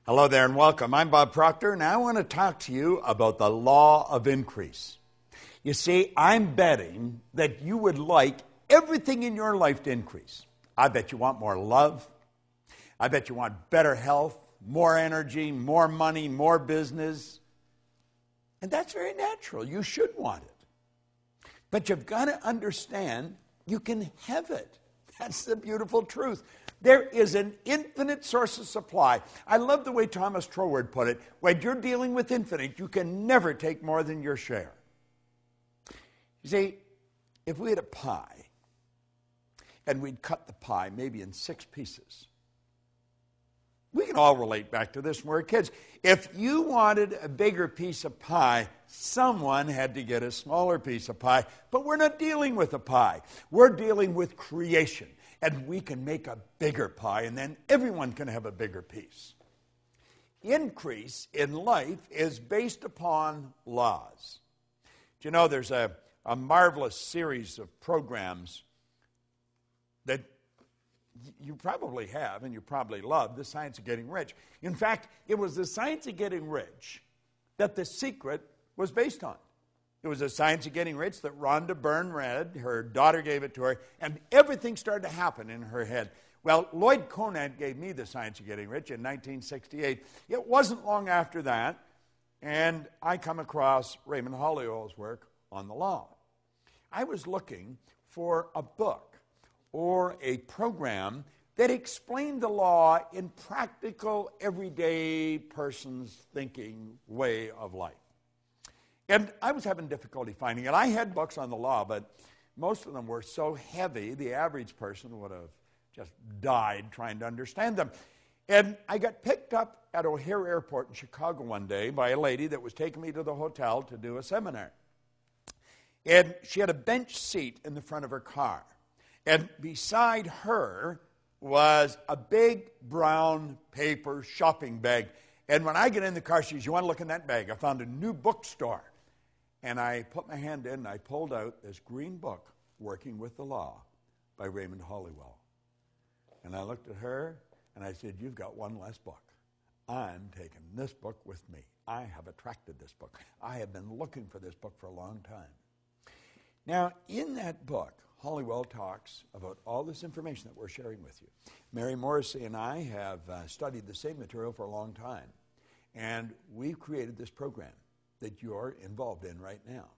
Hello there and welcome. I'm Bob Proctor, and I want to talk to you about the law of increase. You see, I'm betting that you would like everything in your life to increase. I bet you want more love. I bet you want better health, more energy, more money, more business. And that's very natural. You should want it. But you've got to understand you can have it. That's the beautiful truth. There is an infinite source of supply. I love the way Thomas Troward put it. When you're dealing with infinite, you can never take more than your share. You see, if we had a pie, and we'd cut the pie maybe in 6 pieces, we can all relate back to this when we were kids. If you wanted a bigger piece of pie, someone had to get a smaller piece of pie. But we're not dealing with a pie. We're dealing with creation. And we can make a bigger pie, and then everyone can have a bigger piece. Increase in life is based upon laws. Do you know there's a marvelous series of programs that you probably have and you probably love, The Science of Getting Rich. In fact, it was The Science of Getting Rich that The Secret was based on. It was The Science of Getting Rich that Rhonda Byrne read. Her daughter gave it to her, and everything started to happen in her head. Well, Lloyd Conant gave me The Science of Getting Rich in 1968. It wasn't long after that, and I come across Raymond Holliwell's work on the law. I was looking for a book or a program that explained the law in practical, everyday person's thinking way of life. And I was having difficulty finding it. I had books on the law, but most of them were so heavy, the average person would have just died trying to understand them. And I got picked up at O'Hare Airport in Chicago one day by a lady that was taking me to the hotel to do a seminar. And she had a bench seat in the front of her car. And beside her was a big brown paper shopping bag. And when I get in the car, she says, "You want to look in that bag? I found a new bookstore." And I put my hand in and I pulled out this green book, Working with the Law, by Raymond Holliwell. And I looked at her and I said, "You've got one less book. I'm taking this book with me. I have attracted this book. I have been looking for this book for a long time." Now, in that book, Holliwell talks about all this information that we're sharing with you. Mary Morrissey and I have studied the same material for a long time. And we've created this program that you're involved in right now.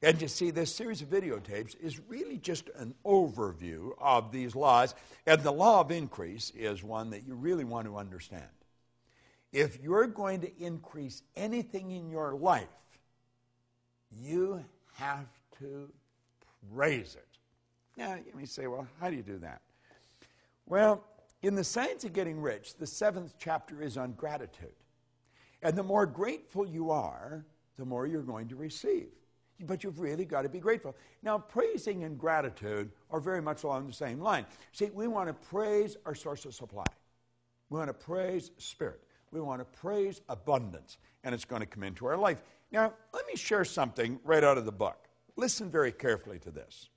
And you see, this series of videotapes is really just an overview of these laws. And the law of increase is one that you really want to understand. If you're going to increase anything in your life, you have to praise it. Now, you may say, well, how do you do that? Well, in The Science of Getting Rich, the 7th chapter is on gratitude. And the more grateful you are, the more you're going to receive. But you've really got to be grateful. Now, praising and gratitude are very much along the same line. See, we want to praise our source of supply. We want to praise Spirit. We want to praise abundance. And it's going to come into our life. Now, let me share something right out of the book. Listen very carefully to this.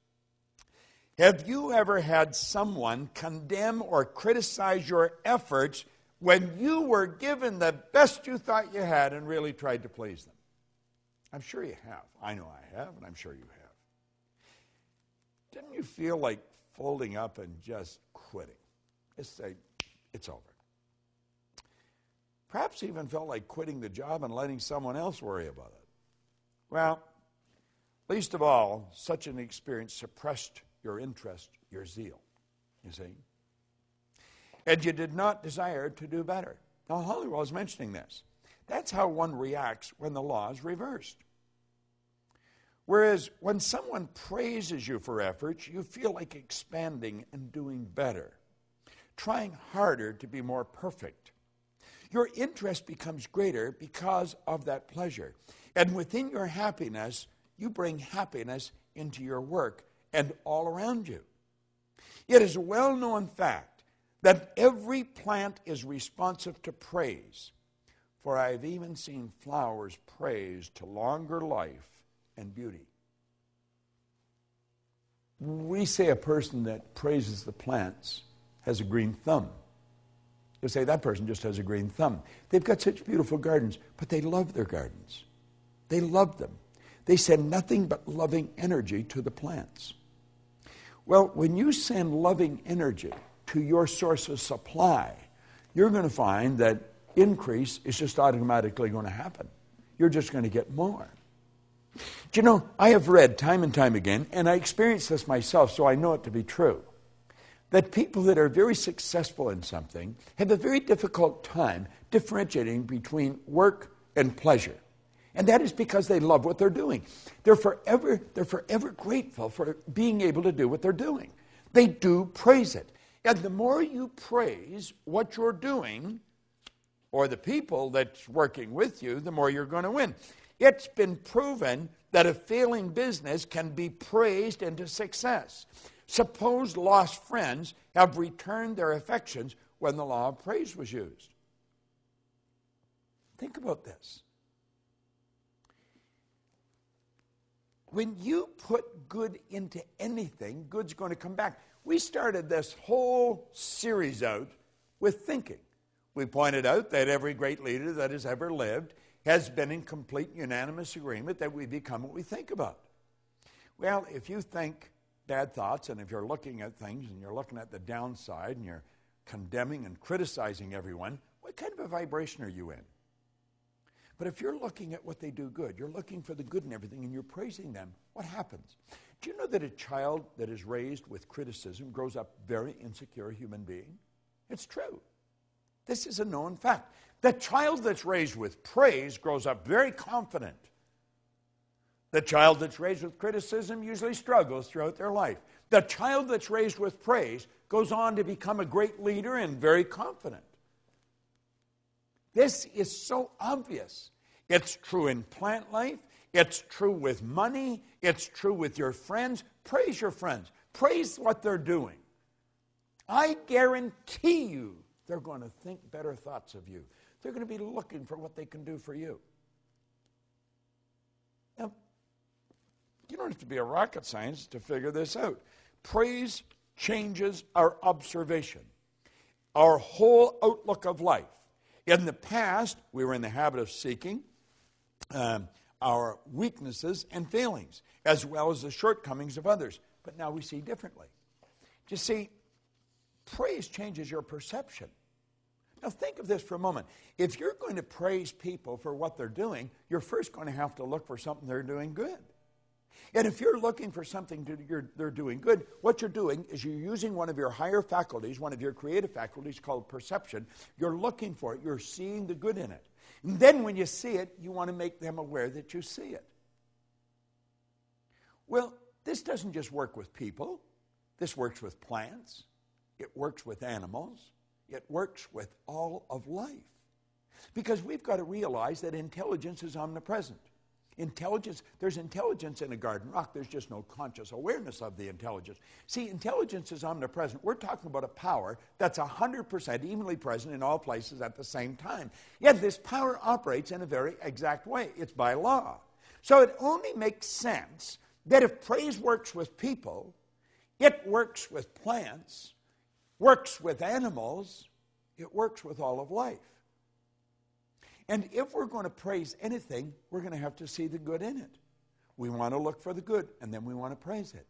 Have you ever had someone condemn or criticize your efforts when you were given the best you thought you had and really tried to please them? I'm sure you have. I know I have, and I'm sure you have. Didn't you feel like folding up and just quitting? Just say, it's over. Perhaps even felt like quitting the job and letting someone else worry about it. Well, least of all, such an experience suppressed your interest, your zeal, you see. And you did not desire to do better. Now, Holliwell is mentioning this. That's how one reacts when the law is reversed. Whereas when someone praises you for efforts, you feel like expanding and doing better, trying harder to be more perfect. Your interest becomes greater because of that pleasure. And within your happiness, you bring happiness into your work and all around you. It is a well-known fact that every plant is responsive to praise, for I have even seen flowers praised to longer life and beauty. We say a person that praises the plants has a green thumb. You'll say, that person just has a green thumb. They've got such beautiful gardens, but they love their gardens. They love them. They send nothing but loving energy to the plants. Well, when you send loving energy to your source of supply, you're going to find that increase is just automatically going to happen. You're just going to get more. Do you know, I have read time and time again, and I experienced this myself, so I know it to be true, that people that are very successful in something have a very difficult time differentiating between work and pleasure. And that is because they love what they're doing. They're forever grateful for being able to do what they're doing. They do praise it. And the more you praise what you're doing, or the people that's working with you, the more you're going to win. It's been proven that a failing business can be praised into success. Suppose lost friends have returned their affections when the law of praise was used. Think about this. When you put good into anything, good's going to come back. We started this whole series out with thinking. We pointed out that every great leader that has ever lived has been in complete unanimous agreement that we become what we think about. Well, if you think bad thoughts, and if you're looking at things and you're looking at the downside and you're condemning and criticizing everyone, what kind of a vibration are you in? But if you're looking at what they do good, you're looking for the good in everything and you're praising them, what happens? Do you know that a child that is raised with criticism grows up very insecure human being? It's true. This is a known fact. The child that's raised with praise grows up very confident. The child that's raised with criticism usually struggles throughout their life. The child that's raised with praise goes on to become a great leader and very confident. This is so obvious. It's true in plant life. It's true with money. It's true with your friends. Praise your friends. Praise what they're doing. I guarantee you they're going to think better thoughts of you. They're going to be looking for what they can do for you. Now, you don't have to be a rocket scientist to figure this out. Praise changes our observation, our whole outlook of life. In the past, we were in the habit of seeking our weaknesses and failings, as well as the shortcomings of others. But now we see differently. You see, praise changes your perception. Now think of this for a moment. If you're going to praise people for what they're doing, you're first going to have to look for something they're doing good. And if you're looking for something they're doing good, what you're doing is you're using one of your higher faculties, one of your creative faculties called perception. You're looking for it. You're seeing the good in it. And then when you see it, you want to make them aware that you see it. Well, this doesn't just work with people. This works with plants. It works with animals. It works with all of life. Because we've got to realize that intelligence is omnipresent. There's intelligence in a garden rock. There's just no conscious awareness of the intelligence. See, intelligence is omnipresent. We're talking about a power that's 100% evenly present in all places at the same time. Yet this power operates in a very exact way. It's by law. So it only makes sense that if praise works with people, it works with plants, works with animals, it works with all of life. And if we're going to praise anything, we're going to have to see the good in it. We want to look for the good, and then we want to praise it.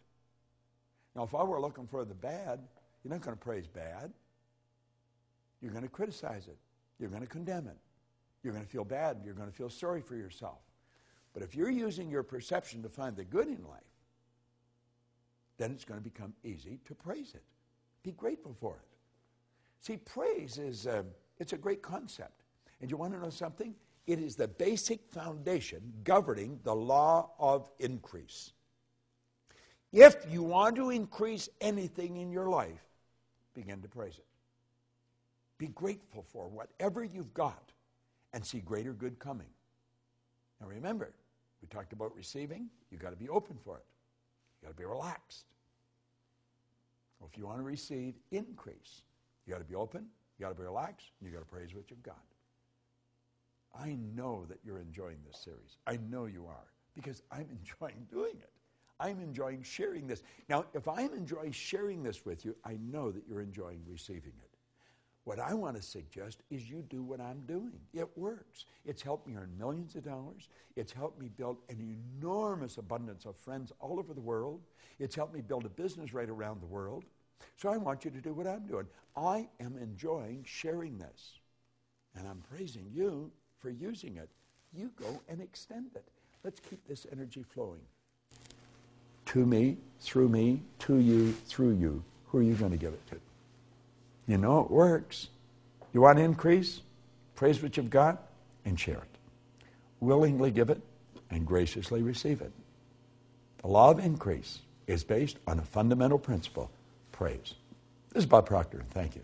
Now, if I were looking for the bad, you're not going to praise bad. You're going to criticize it. You're going to condemn it. You're going to feel bad. You're going to feel sorry for yourself. But if you're using your perception to find the good in life, then it's going to become easy to praise it. Be grateful for it. See, praise is it's a great concept. And you want to know something? It is the basic foundation governing the law of increase. If you want to increase anything in your life, begin to praise it. Be grateful for whatever you've got and see greater good coming. Now remember, we talked about receiving. You've got to be open for it. You've got to be relaxed. Well, if you want to receive increase, you've got to be open, you've got to be relaxed, and you've got to praise what you've got. I know that you're enjoying this series. I know you are, because I'm enjoying doing it. I'm enjoying sharing this. Now, if I'm enjoying sharing this with you, I know that you're enjoying receiving it. What I want to suggest is you do what I'm doing. It works. It's helped me earn millions of dollars. It's helped me build an enormous abundance of friends all over the world. It's helped me build a business right around the world. So I want you to do what I'm doing. I am enjoying sharing this. And I'm praising you for using it. You go and extend it. Let's keep this energy flowing. To me, to you, through you. Who are you going to give it to? You know it works. You want to increase? Praise what you've got and share it. Willingly give it and graciously receive it. The law of increase is based on a fundamental principle, praise. This is Bob Proctor. Thank you.